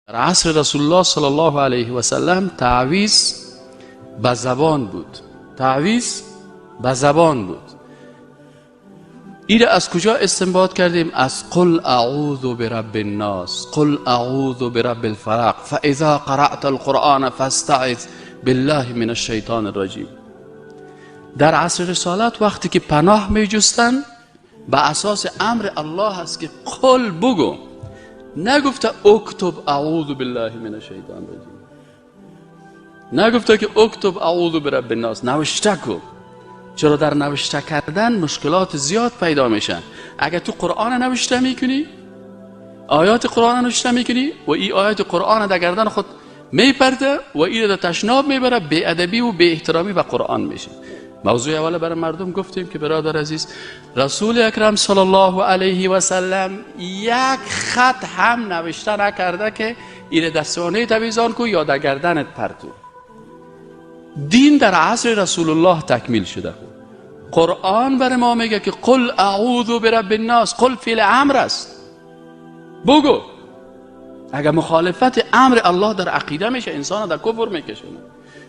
در عصر رسول الله صلی الله علیه و سلم تعویض به زبان بود. تعویض به زبان بود. این از کجا استنباط کردیم؟ از قل اعوذ برب الناس، قل اعوذ برب الفلق، فاذا قرأت القرآن فاستعذ بالله من الشیطان الرجیم. در عصر رسالت وقتی که پناه می جستن به اساس امر الله است که قل بگو، نگفته اکتب اعوذ بالله من الشیطان الرجیم، نگفته که اکتب اعوذ برب الناس، نوشته کو. چرا در نوشته کردن مشکلات زیاد پیدا میشن. اگر تو قرآن نوشته میکنی، آیات قرآن نوشته میکنی و این آیات قرآن در گردن خود میپرده و این در تشناب میبره، بی ادبی و بی احترامی به قرآن میشه. موضوع اول برای مردم گفتیم که برادر عزیز، رسول اکرم صلی الله علیه و سلم یک خط هم نوشته نکرده که این در سانه تویزان کو یا در گردنت پرتو. دین در عصر رسول الله تکمیل شده. قرآن برای ما میگه که قل اعوذ برب الناس، قل فعل امر است، بگو. اگر مخالفت امر الله در عقیده میشه، انسان در کفر میکشونه.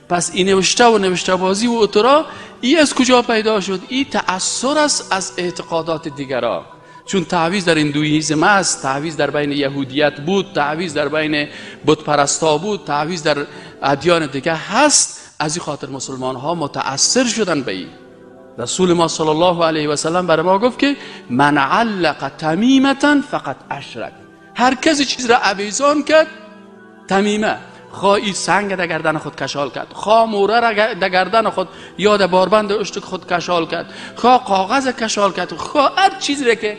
پس این نوشته و نوشته بازی و اترا این از کجا پیدا شد؟ این تأثیر است از اعتقادات دیگران. چون تعویض در هندوییسم است، تعویض در بین یهودیت بود، تعویض در بین بت پرستا بود، تعویض در ادیان دیگه هست. از این خاطر مسلمان ها متأثر شدن به این. رسول ما صلی الله علیه و سلم برای ما گفت که من علق تمیمتا فقط اشرک. هر کسی چیز را اویزان کرد، تمیمه، خواهی سنگ در گردن خود کشال کرد، خواه موره را در گردن خود یا در باربند اشتک خود کشال کرد، خواه کاغذ کشال کرد، خواه هر چیز را که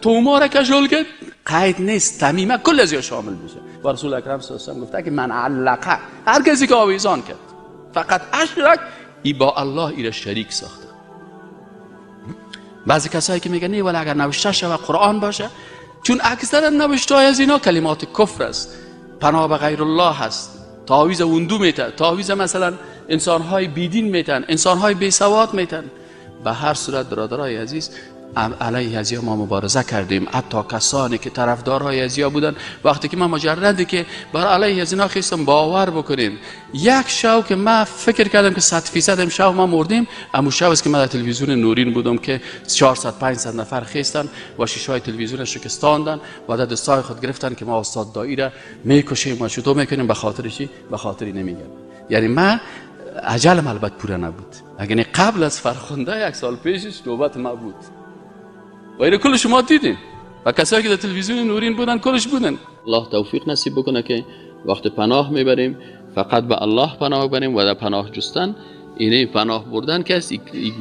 توما را کشال کرد، قید نیست، تمیمه کل از یا شامل میشه. و رسول اکرم صلی الله علیه و سلم گفته که من علقه، هر کسی که آویزان کرد فقط اشرک، ای با الله ای را شریک ساخته. بعضی کسایی که میگن نه ولی اگر نوشته شود قرآن باشه، چون اکثر نوشته های از اینا کلمات کفر است، پناه به غیر الله هست، تعویض وندو میتن، تعویض مثلا انسانهای بیدین میتن، انسانهای بی سواد میتن. به هر صورت برادرای عزیز، علیه ازیا ما مبارزه کردیم. حتی کسانی که طرفدارای ازیا بودن، وقتی که من مجردی که بر علیه از اینا خواستم باور بکنین، یک شو که من فکر کردم که 100% امشب ما مردیم، اما شو است که من در تلویزیون نورین بودم که 400-500 نفر خواستن و شیشه‌های تلویزیون شکستاندن و در دستای خود گرفتن که ما استاد دایی را میکشیم و چطور میکنیم. به خاطر چی؟ به خاطری نمیگم. یعنی من اجلم البته پوره نبود، اگر قبل از فرخنده 1 سال پیشش نوبت ما بود و اینو کل شما دیدین و کسایی که در تلویزیون نورین بودن کلش بودن. الله توفیق نصیب بکنه که وقت پناه میبریم فقط به الله پناه بریم و در پناه جستن، اینه پناه بردن که است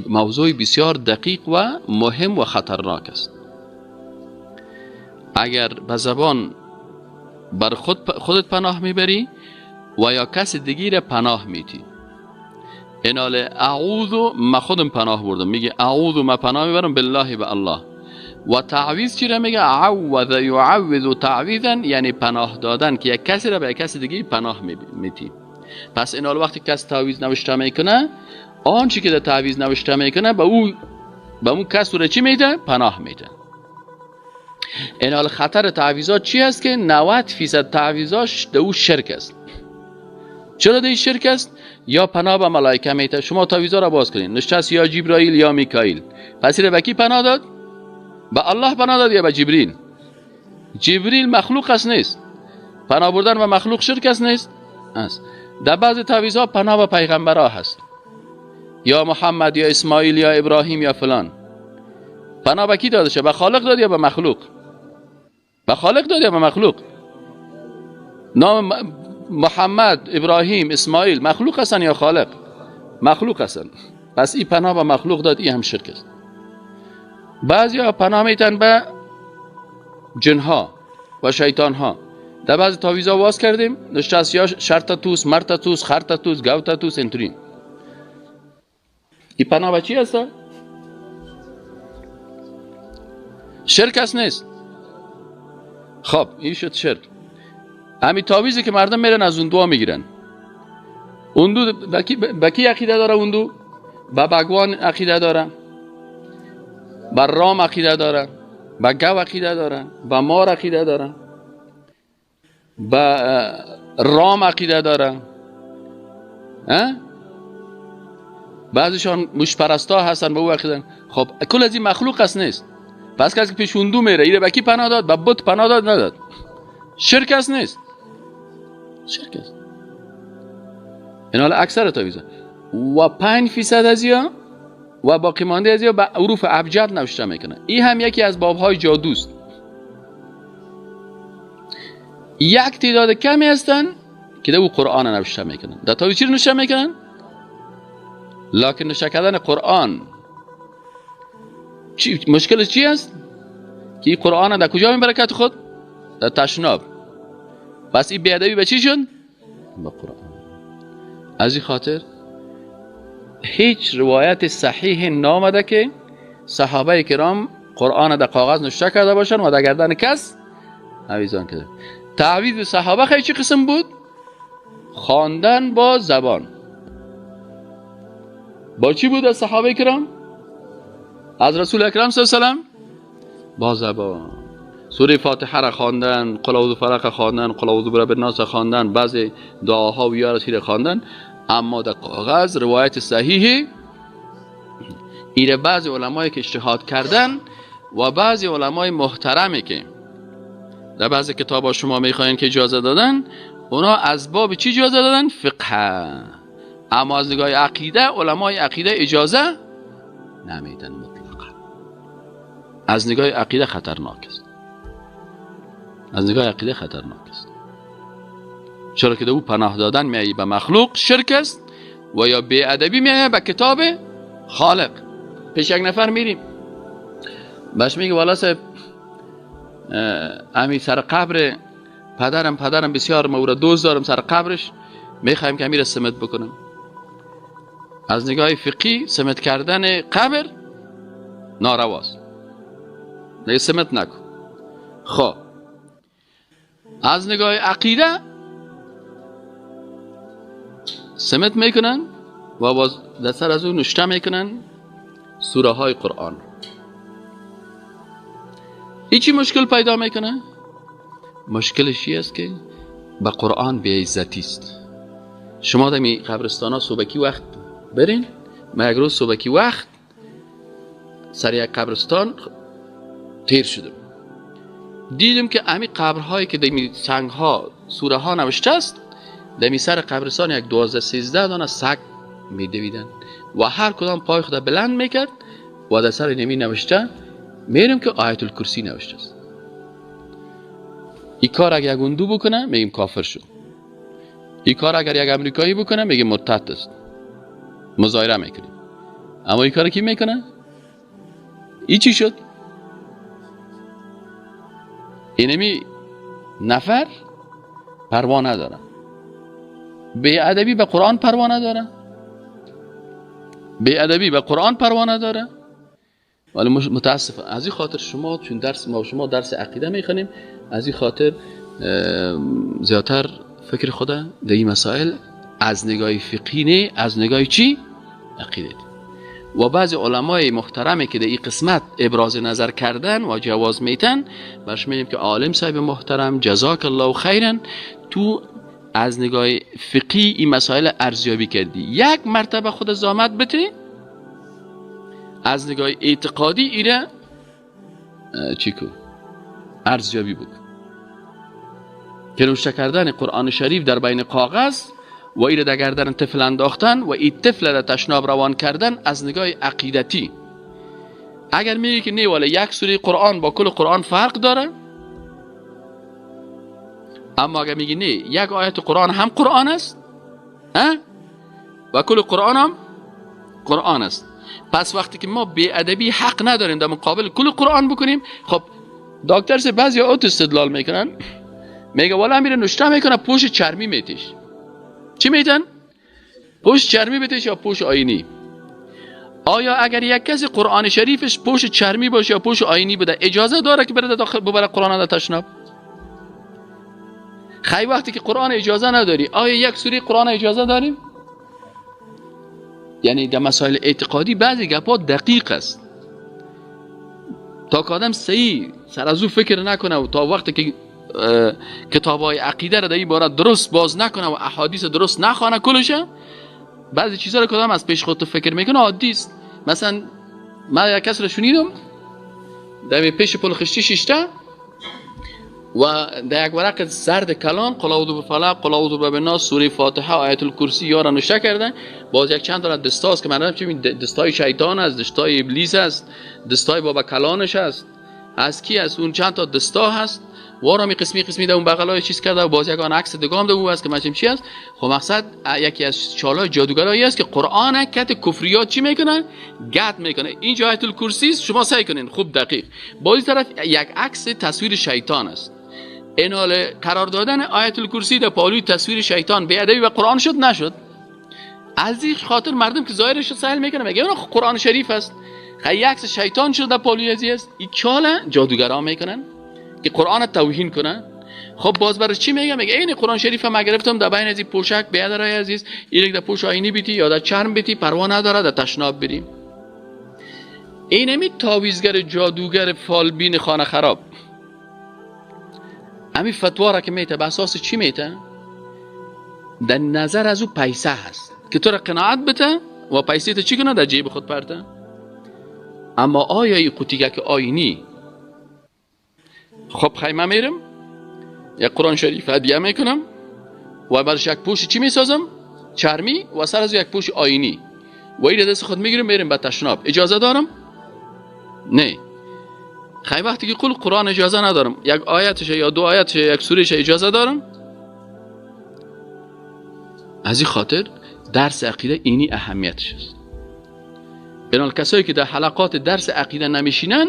موضوع بسیار دقیق و مهم و خطرناک است. اگر به زبان بر خودت پناه میبری و یا کسی دیگی را پناه میتی، اینال اعوذ ما خودم پناه بردم، میگه اعوذ ما پناه میبرم بالله به الله. و تعویض چی را میگه؟ عوذ یعوذ تعویذا، یعنی پناه دادن که یک کسی را به یک کسی دیگه پناه میتی. پس اینال وقتی کس تعویض نوشته میکنه، آنچه که در تعویض نوشته میکنه به اون کس را چی میده؟ پناه میده. اینال خطر تعویضات چی است که 90% تعویضاش در او شرک است. چرا در این شرک است؟ یا پناه به ملائکه میده. شما تعویضا را باز کنین، نشست یا جبرائیل یا میکائیل، پس این به کی پناه داد؟ به الله پناه داد یا به جبریل؟ جبریل مخلوق است نیست؟ پناه بردن به مخلوق شرک است نیست؟ است. در بعض تعویضا پناه به پیغمبرها هست، یا محمد یا اسماعیل یا ابراهیم یا فلان. پناه به کی داده شد؟ به خالق داد یا به مخلوق؟ به خالق داد یا به مخلوق؟ نام محمد، ابراهیم، اسماعیل مخلوق هستن یا خالق؟ مخلوق هستن. پس این پناه به مخلوق داد، این هم شرک است. بعضیا پناه میتن به جنها و شیطانها. در بعض تعویضا واز کردیم، نشست یا شرط توس، مرت توس، خرت توس، گوت توس، انترین. این پناه به چی هست؟ شرک است نیست؟ خب این شد شرک. همین تعویضی که مردم میرن از اون دعا میگیرن. اون دو به کی عقیده داره؟ اون دو به بگوان عقیده داره، به رام عقیده داره، به گو عقیده داره، به مار عقیده داره، به رام عقیده داره، بعضیشان مشپرستا هستن به او عقیده. خب کل از این مخلوق است نیست. پس کسی که پیش اون دو میره، ایره به کی پناه داد؟ به بت پناه داد نداد؟ شرک است نیست؟ شرک است. این حال اکثر تاویزا و 5% از یا و باقی مانده از یا به حروف ابجد نوشته میکنن. این هم یکی از بابهای جادوست. یک تعداد کمی هستن که او قرآن نوشته میکنن. در تاویز چی رو نوشته میکنن؟ لکن نوشته کردن قرآن مشکلش چی است؟ که این قرآن در کجا میبره کت خود؟ در تشناب. پس این بیادبی به چی شد؟ به قرآن. از این خاطر هیچ روایت صحیح نامده که صحابه کرام قرآن در کاغذ نوشته کرده باشن و در گردن کس آویزان کرده. تعویض صحابه خیلی چی قسم بود؟ خواندن با زبان. با چی بود از صحابه کرام؟ از رسول اکرم صلی الله علیه و سلم؟ با زبان. سوره فاتحه را خواندن، قل اعوذ برق خواندن، قل اعوذ برب الناس خواندن، بعضی دعاها و یارسی را خواندن. اما در کاغذ روایت صحیح ایره بعضی علمایی که اجتهاد کردن و بعضی علمای محترمی که در بعضی کتابا شما میخواین که اجازه دادن، اونا از باب چی اجازه دادن؟ فقه. اما از نگاه عقیده علمای عقیده اجازه نمیدن مطلقا. از نگاه عقیده خطرناک است. از نگاه عقیده خطرناک است. چرا که او پناه دادن میایی به مخلوق شرک است و یا بی‌ادبی میایی به کتاب خالق. پیش یک نفر میریم باش میگه والا صاحب امی سر قبر پدرم بسیار مورد دوست دارم، سر قبرش میخوایم که امیر سمت بکنم. از نگاه فقهی سمت کردن قبر نارواست، نه سمت نکن. خب از نگاه عقیده سمت میکنن و باز دستر از اون نشته میکنن سوره های قرآن. هیچی مشکل پیدا میکنه؟ مشکلش این است که به قرآن بی‌عزتی است. شما در می قبرستان ها صبحکی وقت برین. من یک روز صبحکی وقت سر یک قبرستان تیر شدم، دیدم که امی قبرهایی که در می سنگ ها سوره ها نوشته است، در می سر قبرستان یک 12-13 دانه سگ می دویدن و هر کدام پای خود بلند میکرد و در سر نمی نوشته میرم که آیت الکرسی نوشته است. این کار اگر یک هندو بکنه میگیم کافر شد. این کار اگر یک امریکایی بکنه میگیم مرتد است، مظاهره میکنیم. اما این کار کی میکنه؟ این چی شد؟ اینمی نفر پروا نداره، بی‌ادبی به قرآن پروا نداره، بی‌ادبی به قرآن پروا نداره. ولی متاسف از این خاطر شما چون شما درس عقیده میخونیم، از این خاطر زیادتر فکر خود در این مسائل از نگاه فقهی نه، از نگاه چی؟ عقیده. و بعضی علمای محترمی که در این قسمت ابراز نظر کردن و جواز میتن، برش میگیم که عالم صاحب محترم جزاک الله خیرا، تو از نگاه فقهی این مسائل ارزیابی کردی. یک مرتبه خود زحمت بده از نگاه اعتقادی ایره چی کو ارزیابی بود که نوشته کردن قرآن شریف در بین کاغذ و ایره در گردن طفل انداختن و این طفل را تشناب روان کردن از نگاه عقیدتی. اگر میگی که نه ولی یک سوره قرآن با کل قرآن فرق داره، اما اگر میگی نه یک آیت قرآن هم قرآن است و کل قرآن هم قرآن است، پس وقتی که ما بی‌ادبی حق نداریم در مقابل کل قرآن بکنیم. خب دکتر سه بعضی اوت استدلال میکنن، میگه والا میره نوشته میکنه پوش چرمی میتیش. چی میتن؟ پوش چرمی بتیش یا پوش آینی؟ آیا اگر یک کسی قرآن شریفش پوش چرمی باشه یا پوش آینی بده اجازه داره که بره داخل ببره قرآن در تشناب؟ خیلی وقتی که قرآن اجازه نداری، آیا یک سوره قرآن اجازه داریم؟ یعنی در مسائل اعتقادی بعضی گپا دقیق است تا که آدم صحیح سر از او فکر نکنه و تا وقتی که کتابای عقیده را در این باره درست باز نکنه و احادیث درست نخوانه کلشه، بعضی چیزا رو کدام از پیش خودت فکر میکنه عادی است. مثلا من یک کس رو شنیدم در پیش پل خشتی شیشته و در یک ورق زرد کلان قل اعوذ بالفلق، قل اعوذ برب الناس، سوره فاتحه، آیت الکرسی یارا نوشته کردن. باز یک چند تا دستاست که من چه دستای شیطان است، دستای ابلیس است، دستای بابا کلانش است، از کی از اون چند تا دستا هست وارمی قسمی در اون بغلای چیز کرده و باز یک آن عکس دگام ده است که مچم چی است. خب مقصد یکی از چالای جادوگرایی است که قرآن کت کفریات چی میکنه، گد میکنه. این آیت الکرسی شما سعی کنین خوب دقیق. باز طرف یک عکس تصویر شیطان است. اینال قرار دادن آیت الکرسی در پالوی تصویر شیطان به ادبی و قرآن شد نشد. از این خاطر مردم که ظاهرش رو سهل میکنه میگه اون قرآن شریف است، خیلی عکس شیطان شده در پالوی ازی است. این چاله جادوگرا میکنن که قرآن توهین کنن. خب باز برای چی میگم؟ میگه این قرآن شریف ما گرفتم در بین از این پوشک بیادرای عزیز، این در پوش آینی بیتی یا در چرم بیتی پروا نداره، در تشناب بریم. اینمی تعویضگر جادوگر فالبین خانه خراب امی فتوا را که میته به اساس چی میته؟ در نظر از او پیسه هست که تو را قناعت بده و پیسه تو چی کنه در جیب خود پرته. اما آیا این قوطیک آینی خب خیمه میرم یک قرآن شریف هدیه میکنم و برش یک پوش چی میسازم؟ چرمی و سر از یک پوش آینی و این دست خود میگیرم میرم به تشناب. اجازه دارم؟ نه. خیلی وقتی که قرآن اجازه ندارم، یک آیتش یا دو آیتش یک سورهش اجازه دارم. از این خاطر درس عقیده اینی اهمیتش است. بنال کسایی که در حلقات درس عقیده نمیشینن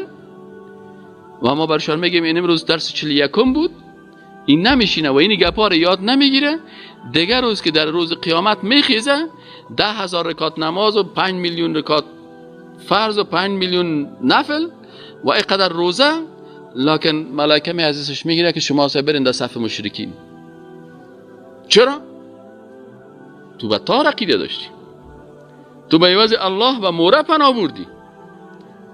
و ما برشان میگیم این امروز درس 41 بود، این نمیشینه و این گپا رو یاد نمیگیره، دیگر روز که در روز قیامت میخیزه 10,000 رکات نماز و 5 میلیون رکات فرض و 5 میلیون نفل و اینقدر روزه، لکن ملائکه می عزیزش میگیره که شما برین در صف مشرکین. چرا؟ تو به تا عقیده داشتی، تو به عوض الله و موره پناه بردی.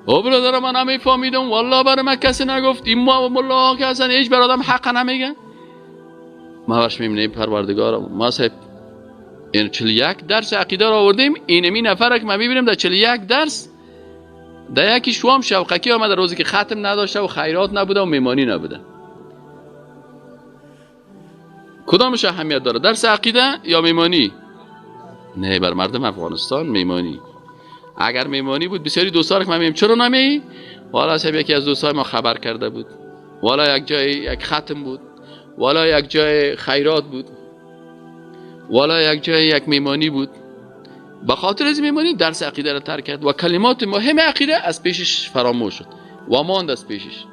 او برادر من نمیفهمیدم والله برای من کسی نگفت، این ما ملا که اصلا هیچ برادرم حق نمیگن. ما برش میبینه پروردگارم ما صاحب این 41 درس عقیده را آوردیم، اینمی نفره که ما میبینیم در 41 درس در یکی شوام شوقکی آمده روزی که ختم نداشته و خیرات نبوده و میمانی نبوده. کدامش اهمیت داره، درس عقیده یا میمانی؟ نه، بر مردم افغانستان میمانی. اگر میمانی بود بسیاری دوستان که من میگم چرا نمی؟ والا صاحب یکی از دوستای ما خبر کرده بود، والا یک جای یک ختم بود، والا یک جای خیرات بود، والا یک جای یک میمانی بود. به خاطر از میمانی درس عقیده را ترک کرد و کلمات مهم عقیده از پیشش فراموش شد و ماند از پیشش.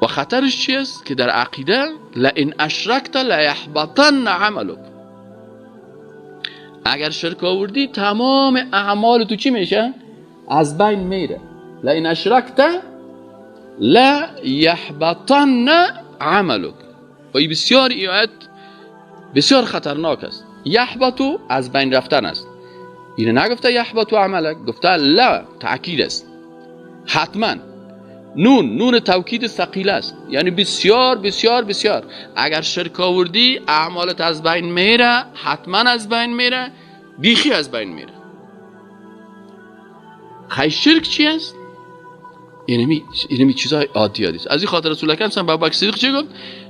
و خطرش چی است؟ که در عقیده لئن اشرکت لیحبطن عملک، اگر شرک آوردی تمام اعمال تو چی میشه؟ از بین میره. لئن اشرکت لیحبطن عملک. و این بسیار آیت بسیار خطرناک است. یحبطو از بین رفتن است. این نگفته یحبطو عملک، گفته لا تأکید است، حتما. نون توکید ثقیل است، یعنی بسیار بسیار بسیار. اگر شرک آوردی اعمالت از بین میره، حتما از بین میره، بیخی از بین میره. خیلی شرک چی است؟ اینمی چیزای عادی است. از این خاطر رسول اکرم صلی الله علیه و صدیق چی گفت؟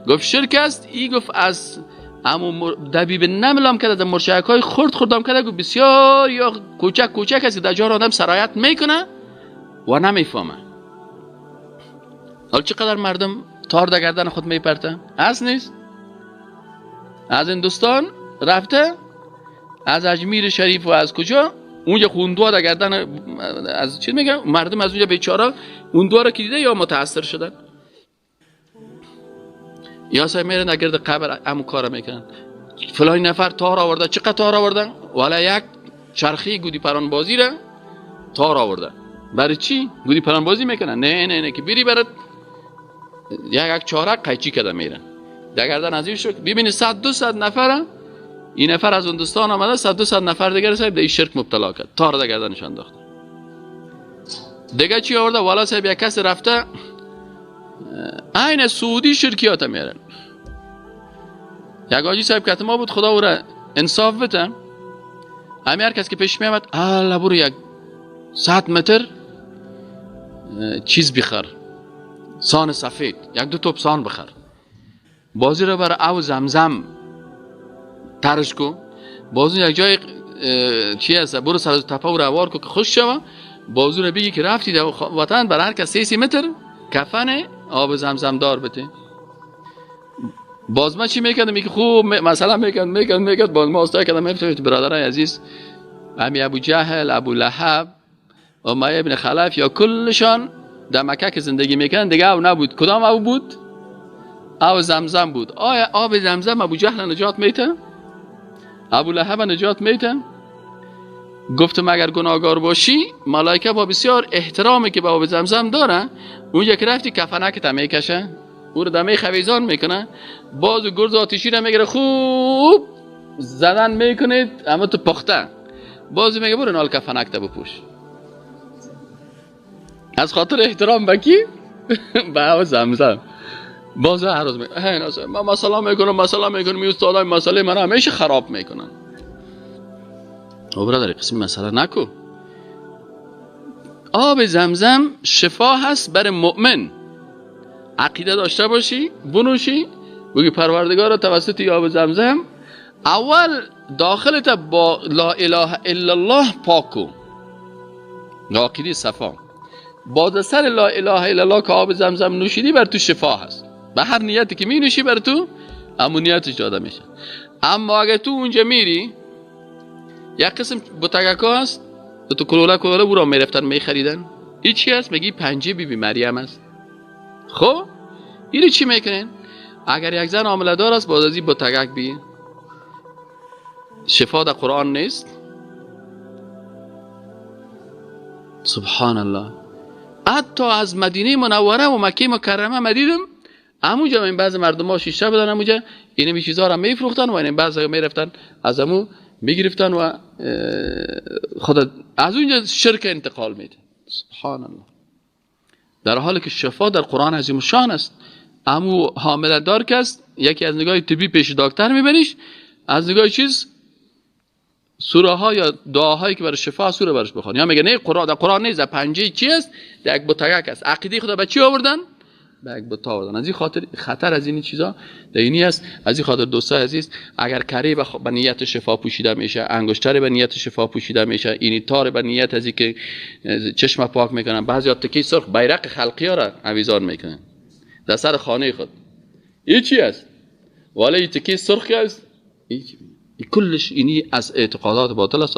گفت شرک است. این گفت از امو دبیب نملام کرده در مرشکای خوردم کرده، گفت بسیار یا کوچک است که در جان آدم سرایت میکنه و نمیفهمه. حالا چقدر مردم تار در گردن خود میپرتن؟ از نیست. از هندوستان رفته، از اجمیر شریف و از کجا اونجا خوندوا در گردن از چی میگم مردم از اونجا بیچاره خوندوا رو که دیده یا متاثر شدن یا سای میرن در گرد قبر همون کارو میکنن. فلان نفر تار آورده، چقدر تار آوردن؟ والا یک چرخی گودی پران بازی را تار آوردن. برای چی؟ گودی پران بازی میکنن؟ نه که بری برات یک چارک قیچی کده میرن در گردن از این شرک. ببینی 100-200 نفر این نفر از هندوستان آمده، 100-200 نفر دیگر صاحب در این شرک مبتلا کرد، تار در گردنش انداخت. دیگه چی آورده؟ والا صاحب یک کس رفته عین سعودی شرکیات میارن. یک آجی صاحب کت ما بود، خدا او را انصاف بده، همین هر کس که پیش میامد الله برو یک 100 متر چیز بخر، سان سفید، یک دو توپ سان بخر، بازی رو برای او زمزم ترش کو، بازی یک جای چی هست برو سر تپه و روار کو که خوش شوه، بازی رو بگی که رفتی در وطن برای هر کس 30 متر کفن آب زمزم دار بده. باز ما چی میکردم؟ میگه خوب مثلا میکرد باز ما استاد کردم. میفهمید برادرای عزیز، امی ابو جهل، ابو لهب، امیه ابن خلف یا کلشان در مکه که زندگی میکردن دیگه او نبود. کدام او بود؟ او زمزم بود. آیا آب زمزم ابو جهل نجات میته؟ ابو لهب نجات میته؟ گفتم اگر گناهگار باشی ملائکه با بسیار احترامی که به آب زمزم دارن اونجا که رفتی کفنکت میکشه، او رو دمه خویزان میکنه، باز گرز آتیشی رو میگیره خوب زدن میکنید اما تو پخته، باز میگه برو نال کفنکت بپوش. از خاطر احترام بکی به آب زمزم. باز هر روز میگه من مسئله میکنم می استادای مسئله من همیشه خراب میکنن. او برادر قسم مسئله نکو. آب زمزم شفا هست برای مؤمن. عقیده داشته باشی، بنوشی، بگی پروردگار توسط آب زمزم اول داخلت با لا اله الا الله پاکو، عقیده صفا. بعد سر لا اله الا الله که آب زمزم نوشیدی بر تو شفا هست. به هر نیتی که می نوشی بر تو امونیتش داده میشه. اما اگه تو اونجا میری یک قسم بوتگاکا هست تو کلوله برو میرفتن میخریدن، این چی هست؟ میگی پنجه بی مریم است. خب اینو چی میکنین؟ اگر یک زن حامله دار است باز از این بوتگاک بی شفا در قرآن نیست؟ سبحان الله. حتی از مدینه منوره و مکه مکرمه مدیدم همونجا این بعض مردم ها شیشه بدن همونجا این چیزا رو میفروختن و این بعضی میرفتن از همون میگرفتن و خود از اونجا شرک انتقال میده. سبحان الله. در حالی که شفا در قرآن عظیم الشان است. امو حامله دار کس یکی از نگاه طبی پیش دکتر میبریش، از نگاه چیز سوره ها یا دعاهایی که برای شفا سوره برش بخوان، یا میگه نه قرآن در قرآن نیست، پنجه چی است؟ در یک بوتگاک است. عقیده خدا به چی آوردن؟ به یک بت آوردن. از این خاطر خطر از این چیزا در اینی است. از این خاطر دوستان عزیز اگر کری به نیت شفا پوشیده میشه، انگشتر به نیت شفا پوشیده میشه، اینی تار به نیت از اینکه چشم پاک میکنن، بعضیا تکی سرخ بیرق خلقی ها را آویزان میکنن در سر خانه خود. این چی است؟ ولی تکی سرخ است. این کلش اینی از اعتقادات باطل است.